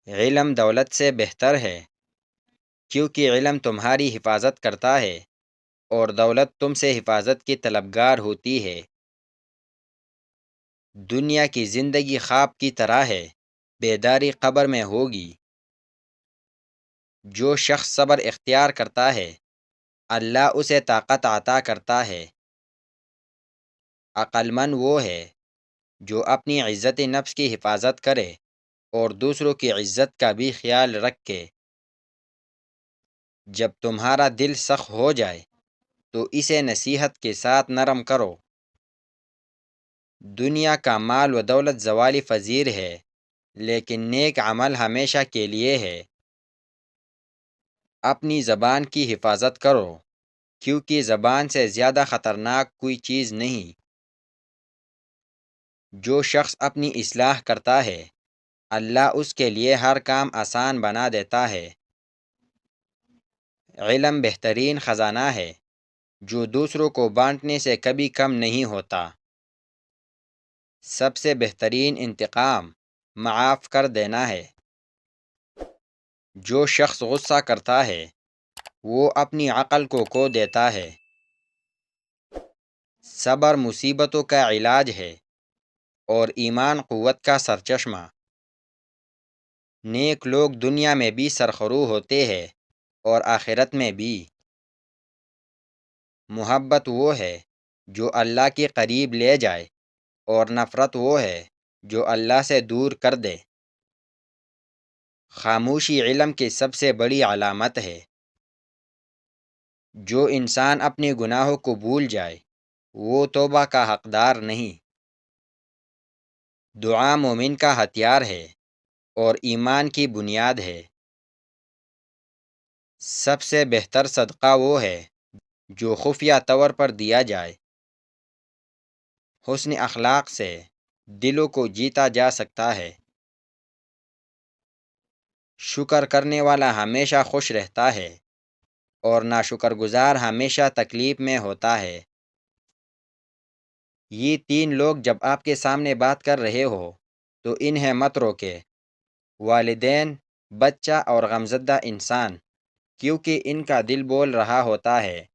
علم دولت سے بہتر ہے، کیونکہ علم تمہاری حفاظت کرتا ہے اور دولت تم سے حفاظت کی طلبگار ہوتی ہے۔ دنیا کی زندگی خواب کی طرح ہے، بیداری قبر میں ہوگی۔ جو شخص صبر اختیار کرتا ہے، اللہ اسے طاقت عطا کرتا ہے۔ عقل مند وہ ہے جو اپنی عزت نفس کی حفاظت کرے اور دوسروں کی عزت کا بھی خیال رکھے۔ جب تمہارا دل سخت ہو جائے تو اسے نصیحت کے ساتھ نرم کرو۔ دنیا کا مال و دولت زوالی پذیر ہے، لیکن نیک عمل ہمیشہ کے لیے ہے۔ اپنی زبان کی حفاظت کرو، کیونکہ زبان سے زیادہ خطرناک کوئی چیز نہیں۔ جو شخص اپنی اصلاح کرتا ہے، اللہ اس کے لیے ہر کام آسان بنا دیتا ہے۔ علم بہترین خزانہ ہے جو دوسروں کو بانٹنے سے کبھی کم نہیں ہوتا۔ سب سے بہترین انتقام معاف کر دینا ہے۔ جو شخص غصہ کرتا ہے وہ اپنی عقل کو کھو دیتا ہے۔ صبر مصیبتوں کا علاج ہے اور ایمان قوت کا سرچشمہ۔ نیک لوگ دنیا میں بھی سرخرو ہوتے ہیں اور آخرت میں بھی۔ محبت وہ ہے جو اللہ کے قریب لے جائے اور نفرت وہ ہے جو اللہ سے دور کر دے۔ خاموشی علم کی سب سے بڑی علامت ہے۔ جو انسان اپنے گناہوں کو بھول جائے وہ توبہ کا حقدار نہیں۔ دعا مومن کا ہتھیار ہے اور ایمان کی بنیاد ہے۔ سب سے بہتر صدقہ وہ ہے جو خفیہ طور پر دیا جائے۔ حسن اخلاق سے دلوں کو جیتا جا سکتا ہے۔ شکر کرنے والا ہمیشہ خوش رہتا ہے اور ناشکر گزار ہمیشہ تکلیف میں ہوتا ہے۔ یہ تین لوگ جب آپ کے سامنے بات کر رہے ہو تو انہیں مت روکے: والدین، بچہ اور غمزدہ انسان، کیونکہ ان کا دل بول رہا ہوتا ہے۔